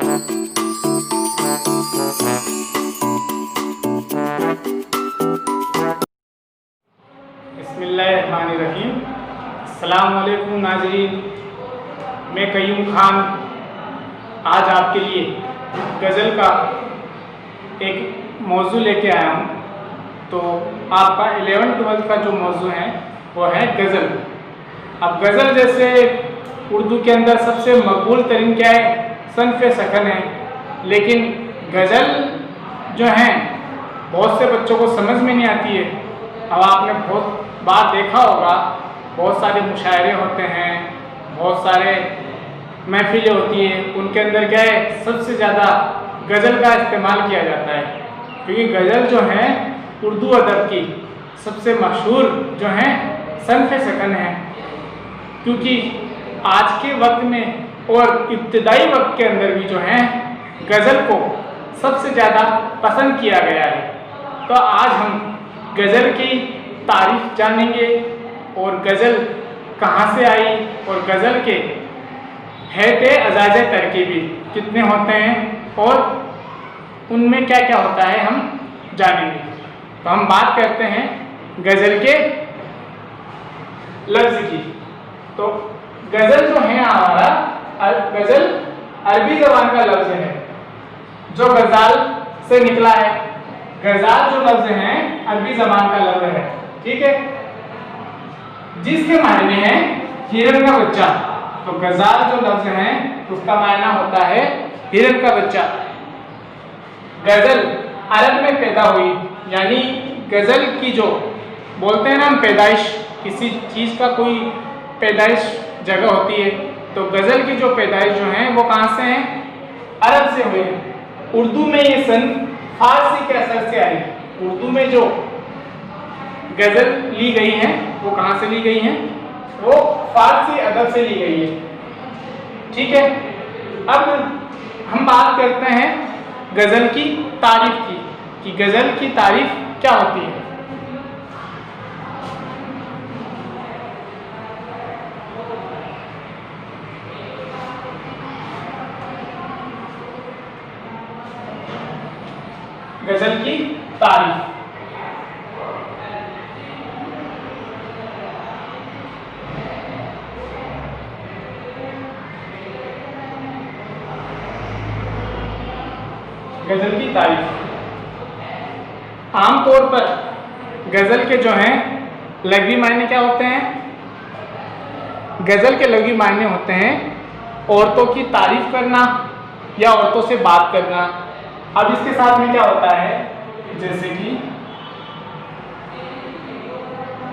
बिस्मिल्लाहिर्रहमानिर्रहीम। अस्सलाम वालेकुम नाज़रीन, मैं कयूम खान आज आपके लिए गज़ल का एक मौजू लेके आया हूँ। तो आपका 11th-12th का जो मौजू है वो है गज़ल। अब गज़ल जैसे उर्दू के अंदर सबसे मकबूल तरीन क्या है, सन्फ़े सखन है, लेकिन गज़ल जो है बहुत से बच्चों को समझ में नहीं आती है। अब आपने बहुत बार देखा होगा, बहुत सारे मुशायरे होते हैं, बहुत सारे महफिलें होती हैं, उनके अंदर क्या है सबसे ज़्यादा गज़ल का इस्तेमाल किया जाता है, क्योंकि गज़ल जो है उर्दू अदब की सबसे मशहूर जो है सन्फ़े सकन है। क्योंकि आज के वक्त में और इब्तिदाई वक्त के अंदर भी जो है गज़ल को सबसे ज़्यादा पसंद किया गया है। तो आज हम गज़ल की तारीफ़ जानेंगे और गज़ल कहाँ से आई और गज़ल के हैते अजाज़े तरकीबी कितने होते हैं और उनमें क्या क्या होता है हम जानेंगे। तो हम बात करते हैं गज़ल के लफ्ज़ की। तो गज़ल जो है हमारा, गज़ल अरबी ज़बान का लफ्ज़ है जो गज़ाल से निकला है। गज़ाल जो लफ्ज़ है अरबी ज़बान का लफ्ज़ है, ठीक है, जिसके मायने हैं हिरन का बच्चा। तो गज़ाल जो लफ्ज़ है उसका मायना होता है हिरन का बच्चा। गज़ल अरब में पैदा हुई, यानी गज़ल की जो बोलते हैं ना हम पैदाइश, किसी चीज़ का कोई पैदाइश जगह होती है, तो गज़ल की जो पैदाइश जो है वो कहाँ से है, अरब से हुई है। उर्दू में ये सन फारसी के असर से आई। उर्दू में जो गज़ल ली गई हैं वो कहाँ से ली गई हैं, वो फारसी अदब से ली गई है, ठीक है। अब हम बात करते हैं गज़ल की तारीफ़ की कि गज़ल की तारीफ़ क्या होती है। गज़ल की तारीफ़, गज़ल की तारीफ़ आमतौर पर गज़ल के जो हैं लग़वी मायने क्या होते हैं। गज़ल के लग़वी मायने होते हैं औरतों की तारीफ़ करना या औरतों से बात करना। अब इसके साथ में क्या होता है, जैसे कि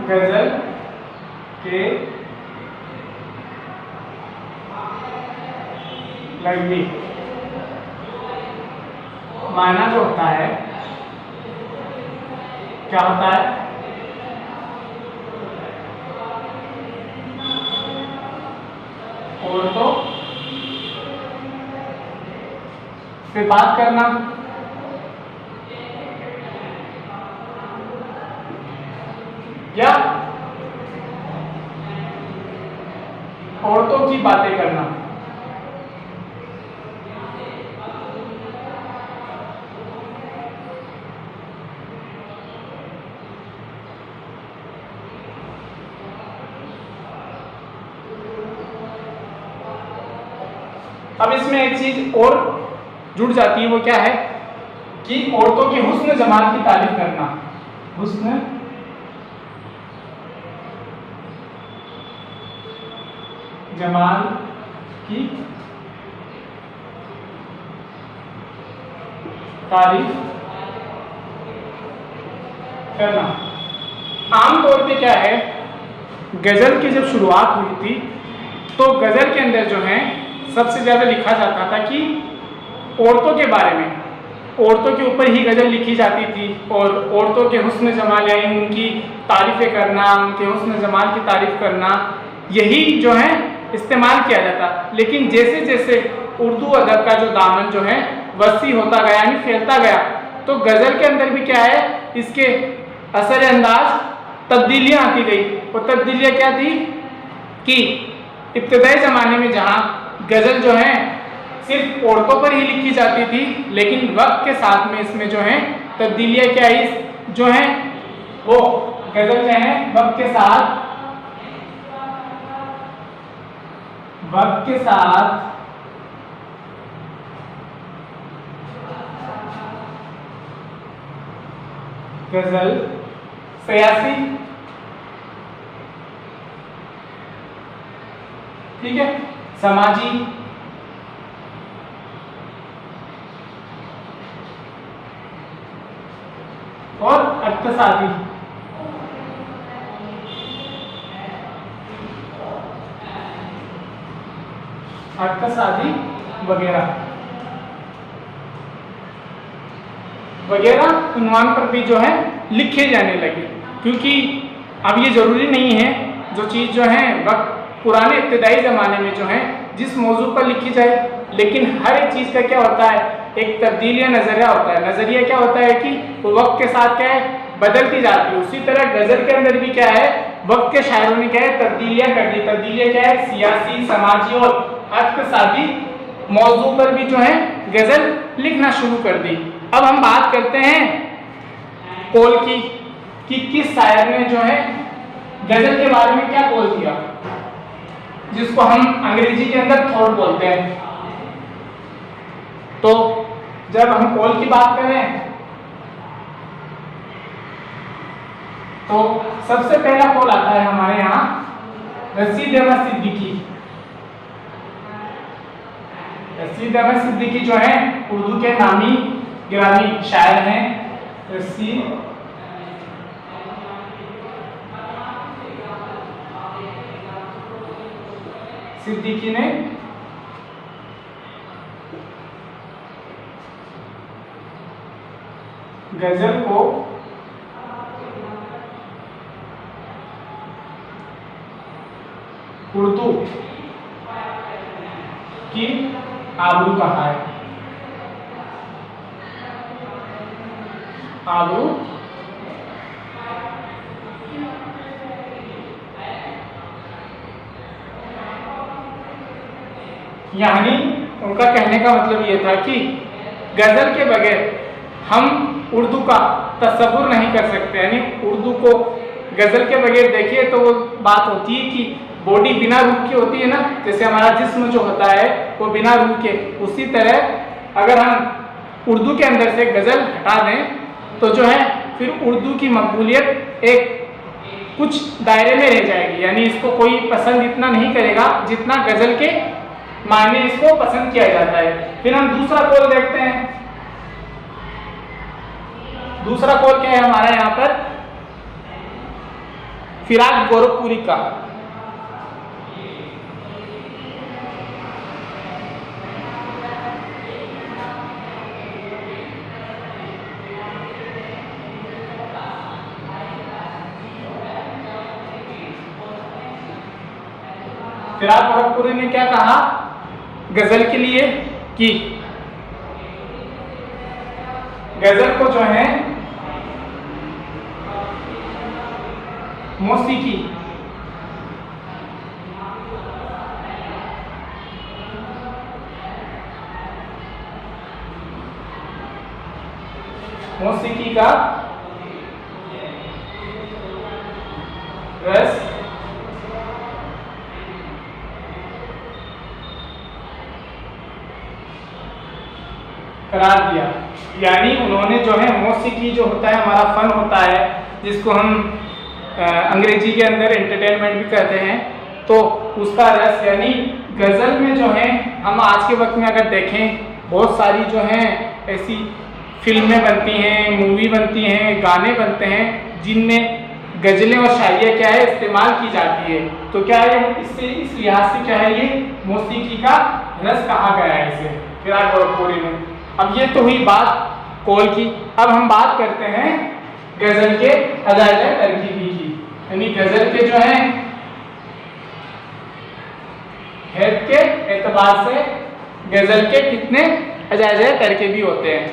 गज़ल के लग़वी मायना जो होता है क्या होता है, औरतों से बात करना या औरतों की बातें करना। अब इसमें एक चीज और जुड़ जाती है, वो क्या है कि औरतों के हुस्न जमाल की तारीफ करना। हुस्न जमाल की तारीफ करना। आमतौर पे क्या है, गजल की जब शुरुआत हुई थी तो गजल के अंदर जो है सबसे ज़्यादा लिखा जाता था कि औरतों के बारे में, औरतों के ऊपर ही गज़ल लिखी जाती थी और औरतों के हुस्न जमाल यानी उनकी तारीफ़ें करना, उनके हुस्न जमाल की तारीफ़ करना, यही जो है इस्तेमाल किया जाता। लेकिन जैसे जैसे उर्दू अदब का जो दामन जो है वसी होता गया यानी फैलता गया, तो गज़ल के अंदर भी क्या है, इसके असर अंदाज तब्दीलियाँ आती गई। और तब्दीलियाँ क्या थी कि इब्तदाई ज़माने में जहाँ गज़ल जो है सिर्फ औरतों पर ही लिखी जाती थी, लेकिन वक्त के साथ में इसमें जो है तब्दीलियां क्या है जो है वो गजल जो है वक्त के साथ गजल सियासी, ठीक है, समाजी, और अर्थशास्त्री, वगैरह वगैरह उन्वान पर भी जो है लिखे जाने लगे। क्योंकि अब ये जरूरी नहीं है जो चीज़ जो है वक्त पुराने इब्तदाई ज़माने में जो है जिस मौजू पर लिखी जाए, लेकिन हर एक चीज़ का क्या होता है, एक तब्दील या नज़रिया होता है। नज़रिया क्या होता है कि वो वक्त के साथ क्या है बदलती जाती है। उसी तरह गज़ल के अंदर भी क्या है, वक्त के शायरों ने क्या है तब्दीलियाँ कर दी। तब्दीलियाँ क्या है, सियासी, समाजी और अर्थशास्त्री मौजू पर भी जो है गज़ल लिखना शुरू कर दी। अब हम बात करते हैं कौल की कि किस शायर ने जो है गज़ल के बारे में क्या कौल किया, जिसको हम अंग्रेजी के अंदर थॉट बोलते हैं। तो जब हम कौल की बात करें तो सबसे पहला कौल आता है हमारे यहाँ रशीद अहमद सिद्दीकी। रशीद अहमद सिद्दीकी जो है उर्दू के नामी गिरामी शायर हैं। रशीद सिद्दीकी ने गजल को उर्दू की आबरू कहा है। आबरू यानी उनका कहने का मतलब ये था कि गजल के बगैर हम उर्दू का तसव्वुर नहीं कर सकते। यानी उर्दू को गजल के बगैर देखिए तो वो बात होती है कि बॉडी बिना रूह की होती है ना, जैसे हमारा जिस्म जो होता है वो बिना रूह के, उसी तरह अगर हम उर्दू के अंदर से गजल हटा दें तो जो है फिर उर्दू की मकबूलियत एक कुछ दायरे में रह जाएगी। यानी इसको कोई पसंद इतना नहीं करेगा जितना गजल के मायने इसको पसंद किया जाता है। फिर हम दूसरा कौल देखते हैं। दूसरा कौल क्या है हमारा यहाँ पर, फिराक गोरखपुरी का। फिराक गोरखपुरी ने क्या कहा गजल के लिए कि गजल को जो है मौसीकी का रस करार दिया। यानी उन्होंने जो है मौसीकी जो होता है हमारा फन होता है, जिसको हम अंग्रेजी के अंदर एंटरटेनमेंट भी कहते हैं, तो उसका रस यानी गज़ल में जो है हम आज के वक्त में अगर देखें बहुत सारी जो हैं ऐसी फिल्में बनती हैं, मूवी बनती हैं, गाने बनते हैं जिनमें गज़लें और शायरियाँ क्या है इस्तेमाल की जाती है। तो क्या है इससे इस लिहाज से क्या है ये मौसीकी का रस कहा गया है इसे फिराक गोरखपुरी में। अब ये तो हुई बात कौल की। अब हम बात करते हैं गज़ल के अजाइज़ तरकीबी की। यानी गज़ल के जो है हेड के एतबार से गज़ल के कितने अजाइज़ तरकीबी होते हैं।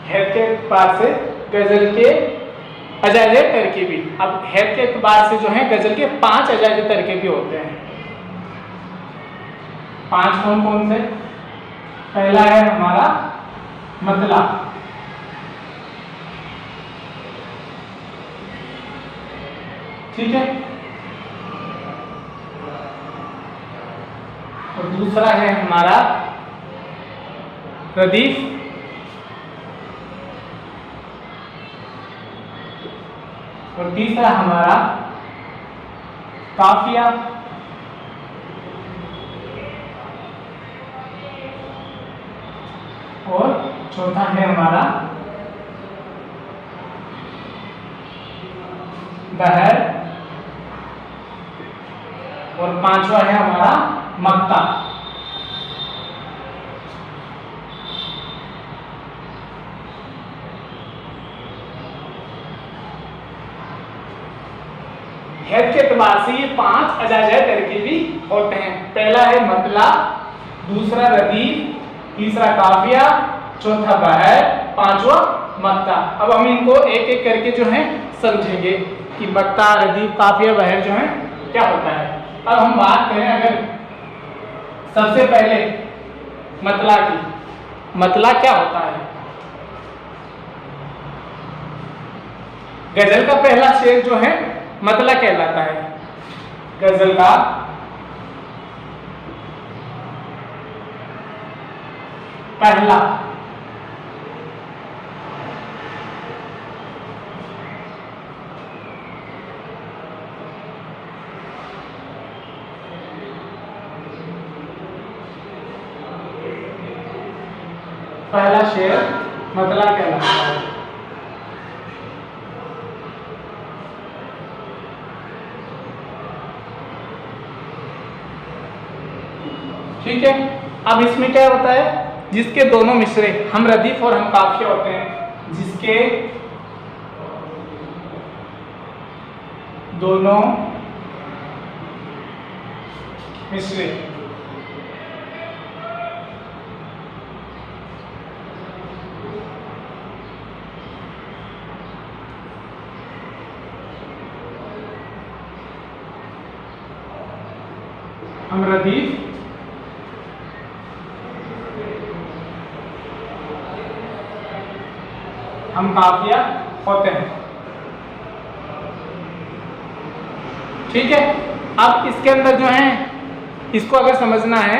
हैत के एतबार से गजल के अजाइज़े तरकीबी। अब हैत के एतबार से जो है गजल के 5 अजाइज़े तरकीबी होते हैं। 5 कौन कौन से? पहला है हमारा मतला, ठीक है, और दूसरा है हमारा रदीफ, और तीसरा हमारा काफिया, और चौथा है हमारा बहर, और पांचवा है हमारा मक्ता। हैत के एतबार से ये 5 अजाइज़े तरकीबी होते हैं। पहला है मतला, दूसरा रदीफ, तीसरा काफिया, चौथा बहर, पांचवा मक्ता। अब हम इनको एक एक करके जो है समझेंगे कि मक्ता, रदीफ, काफिया, बहर जो है क्या होता है। अब हम बात करें अगर सबसे पहले मतला की, मतला क्या होता है? गजल का पहला शेर जो है मतला कहलाता है। गजल का पहला शेर मतला कहलाता है। ठीक है, अब इसमें क्या होता है? जिसके दोनों मिसरे हम रदीफ और हम काफिया होते हैं, जिसके दोनों मिसरे हम रदीफ हम काफिया होते हैं। ठीक है, अब इसके अंदर जो है इसको अगर समझना है,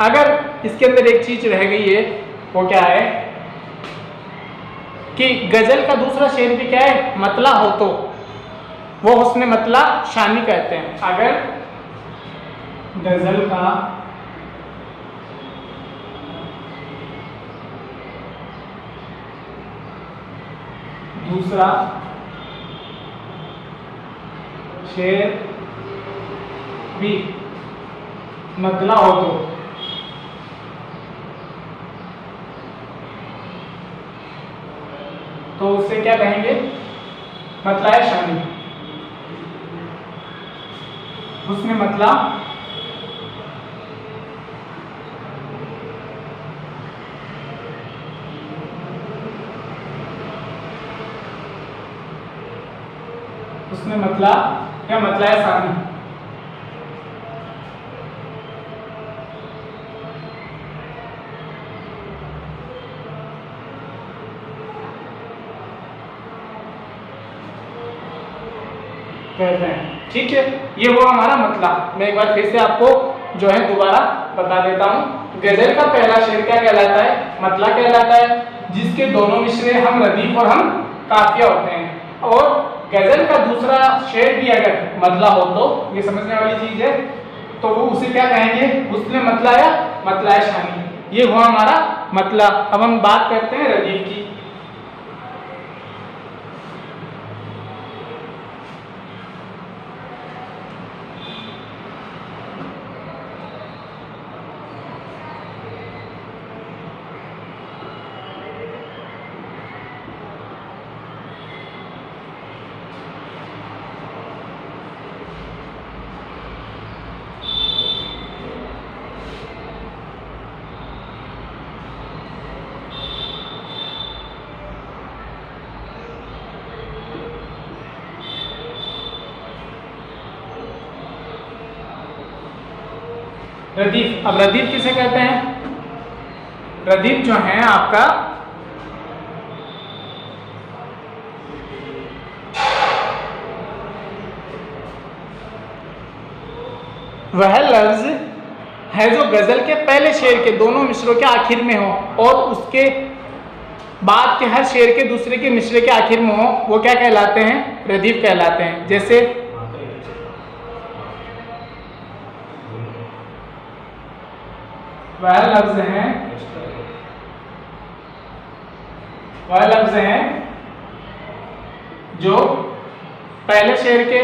अगर इसके अंदर एक चीज रह गई है, वो क्या है कि गजल का दूसरा शेर भी क्या है? मतला हो तो वो हुस्न मतला शानी कहते हैं। अगर गजल का दूसरा शेर भी मतला हो तो उससे क्या कहेंगे? मतला शानी, हुस्न मतला उसने मतला या मतला सानी। कहते हैं। ठीक है, ये हुआ हमारा मतला। मैं एक बार फिर से आपको जो है दोबारा बता देता हूँ। गजल का पहला शेर क्या कहलाता है? मतला कहलाता है, जिसके दोनों मिसरे हम रदीफ और हम काफिया होते हैं। और गजल का दूसरा शेर भी अगर मतला हो तो ये समझने वाली चीज है, तो वो उसे क्या कहेंगे? उसने मतला या मतला शानी। ये हुआ हमारा मतला। अब हम बात करते हैं रदीफ की। रदीफ। अब रदीफ किसे कहते हैं? रदीफ जो है आपका वह लफ्ज है जो गजल के पहले शेर के दोनों मिसरों के आखिर में हो और उसके बाद के हर शेर के दूसरे के मिसरे के आखिर में हो, वो क्या कहलाते हैं? रदीफ कहलाते हैं। जैसे वह लफ्ज हैं जो पहले शेर के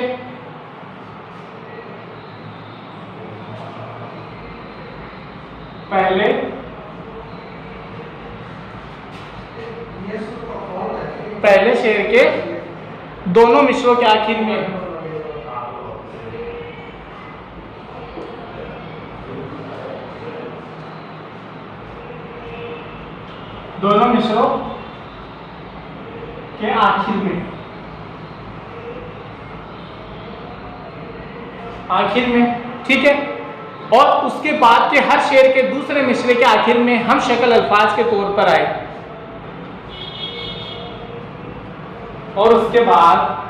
पहले शेर के दोनों मिसरों के आखिर में दोनों मिसरों के आखिर में, ठीक है। और उसके बाद के हर शेर के दूसरे मिसरे के आखिर में हम शक्ल अल्फाज के तौर पर आए और उसके बाद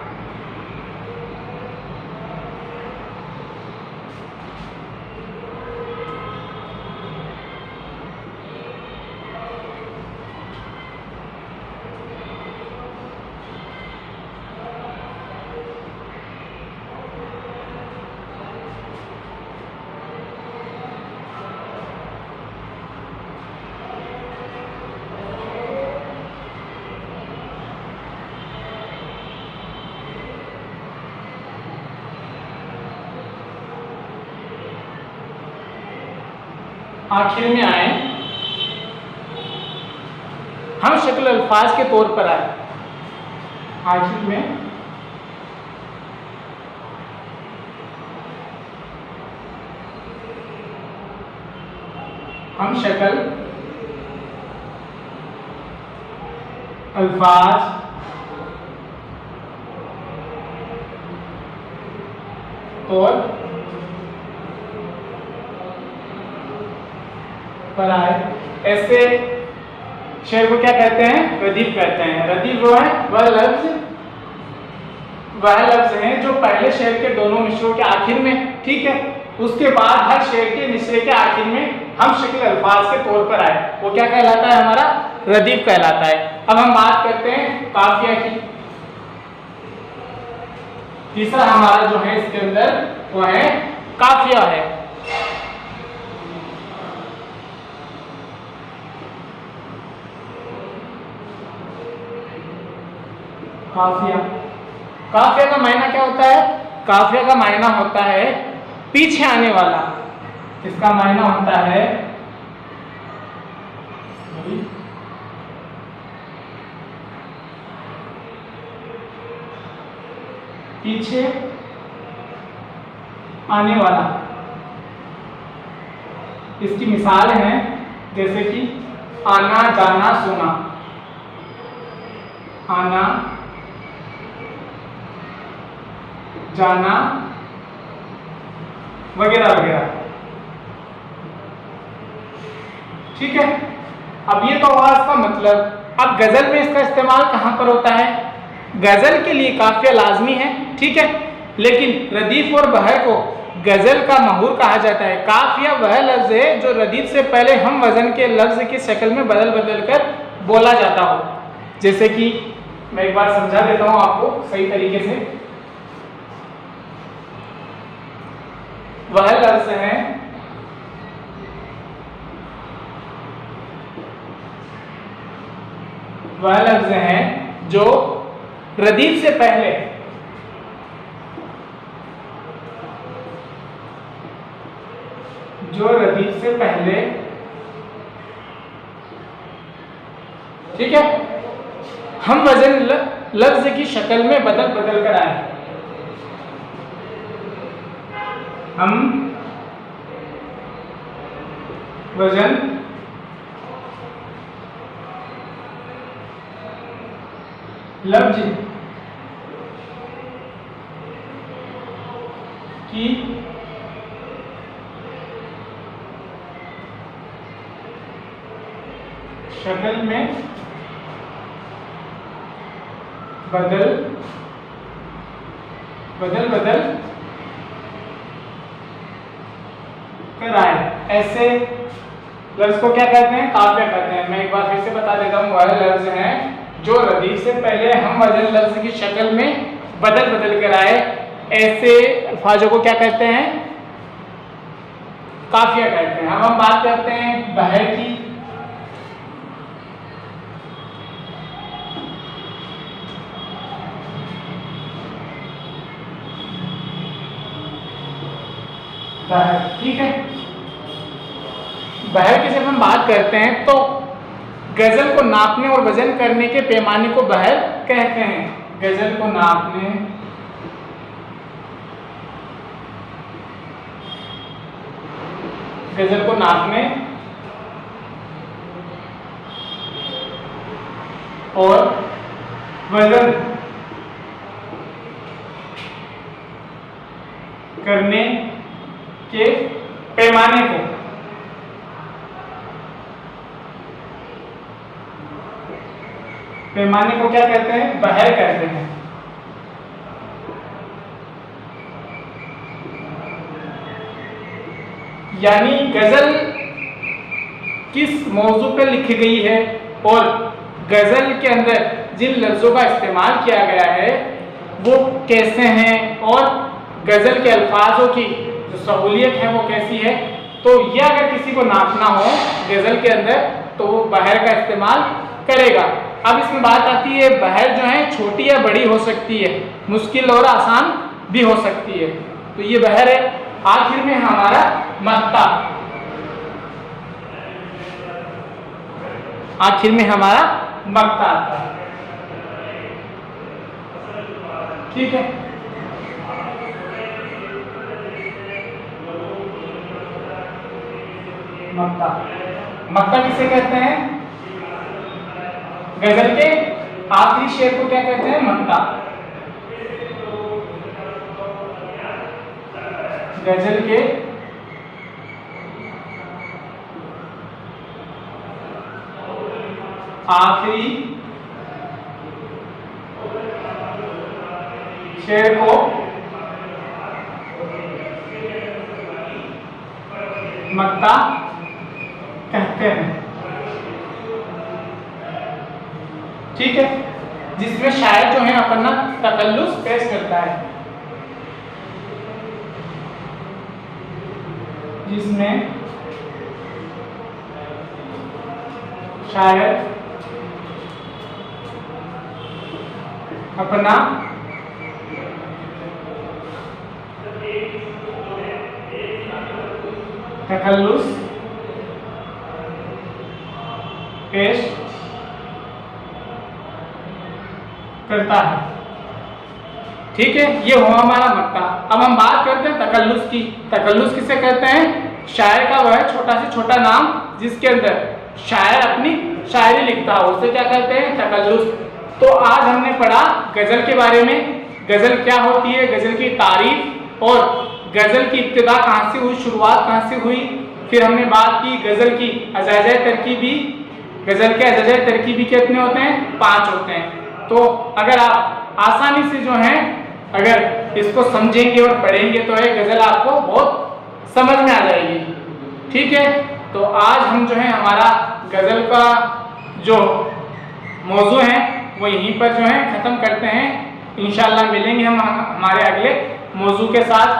आखिर में आए, हम शक्ल अल्फाज के तौर पर आए। आखिर में हम शक्ल अल्फाज तौर पर आए। ऐसे शेर को क्या कहते हैं? रदीफ कहते हैं। रदीफ वो है वह लफ्ज है जो पहले शेर के दोनों मिसरों के आखिर में, ठीक है, उसके बाद हर शेर के मिसरे के आखिर में हम शक्ल अल्फाज के तौर पर आए, वो क्या कहलाता है? हमारा रदीफ कहलाता है। अब हम बात करते हैं काफिया की। तीसरा हमारा जो है इसके अंदर वो है काफिया है। काफिया का मायना क्या होता है? काफिया का मायना होता है पीछे आने वाला। इसका मायना होता है पीछे आने वाला। इसकी मिसाल है जैसे कि आना, जाना, सोना। आना, जाना वगैरह वगैरह, ठीक है। अब ये तो हुआ इसका मतलब। अब गजल में इसका इस्तेमाल कहां पर होता है? गजल के लिए काफिया लाजमी है, ठीक है, लेकिन रदीफ और बहर को गजल का महूर कहा जाता है। काफिया वह लफ्ज है जो रदीफ से पहले हम वजन के लफ्ज की शक्ल में बदल बदल कर बोला जाता हो। जैसे कि मैं एक बार समझा देता हूं आपको सही तरीके से। वह लफ्ज है जो रदीफ से पहले ठीक है, हम वजन लफ्ज की शक्ल में बदल बदल कर आए। हम वजन लफ्ज की शक्ल में बदल कर आए, ऐसे लफ्ज को क्या कहते हैं? काफिया कहते हैं। मैं एक बार फिर से बता देता हूँ, वह लफ्ज हैं जो रदीफ से पहले हम वजन लफ्ज की शक्ल में बदल कर आए, ऐसे अल्फाजों को क्या कहते हैं? काफिया कहते हैं। अब हम बात करते हैं बहर की। ठीक है, बहर की जब हम बात करते हैं तो गजल को नापने और वजन करने के पैमाने को बहर कहते हैं। गजल को नापने और वजन करने के पैमाने को क्या कहते हैं? बहर कहते हैं। यानी गजल किस मौजू पर लिखी गई है और गजल के अंदर जिन लफ्जों का इस्तेमाल किया गया है वो कैसे हैं और गजल के अल्फाजों की जो सहूलियत है वो कैसी है। तो यह अगर किसी को नापना हो गजल के अंदर तो वो बहर का इस्तेमाल करेगा। अब इसमें बात आती है, बहर जो है छोटी या बड़ी हो सकती है, मुश्किल और आसान भी हो सकती है। तो ये बहर है। आखिर में हमारा मक्ता, आखिर में हमारा मक्ता आता है। ठीक है, मक्ता किसे कहते हैं? गजल के आखिरी शेर को क्या कहते हैं? मक्ता। गजल के आखिरी शेर को मक्ता कहते हैं। ठीक है, जिसमें शायर जो है अपना तकल्लुस पेश करता है, जिसमें शायर अपना तकल्लुस पेश करता है। ठीक है, ये हुआ हमारा मक्ता। अब हम बात करते हैं तकल्लुस की। तकल्लुस किसे कहते हैं? शायर का वह छोटा से छोटा नाम जिसके अंदर शायर अपनी शायरी लिखता हो, उसे क्या कहते हैं? तकल्लुस। तो आज हमने पढ़ा गजल के बारे में, गजल क्या होती है, गजल की तारीफ और गजल की इब्तिदा कहाँ से हुई, शुरुआत कहाँ से हुई। फिर हमने बात की गजल की अजाज़े तरकीबी। गजल के अजाज़े तरकीबी कितने होते हैं? 5 होते हैं। तो अगर आप आसानी से जो है अगर इसको समझेंगे और पढ़ेंगे तो ये गजल आपको बहुत समझ में आ जाएगी। ठीक है, तो आज हम जो है हमारा गजल का जो मौजू है वो यहीं पर जो है ख़त्म करते हैं। इंशाअल्लाह मिलेंगे हम हमारे अगले मौजू के साथ।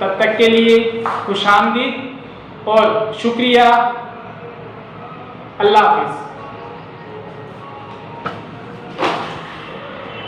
तब तक के लिए खुशामदीद और शुक्रिया। अल्लाह हाफ़िज़।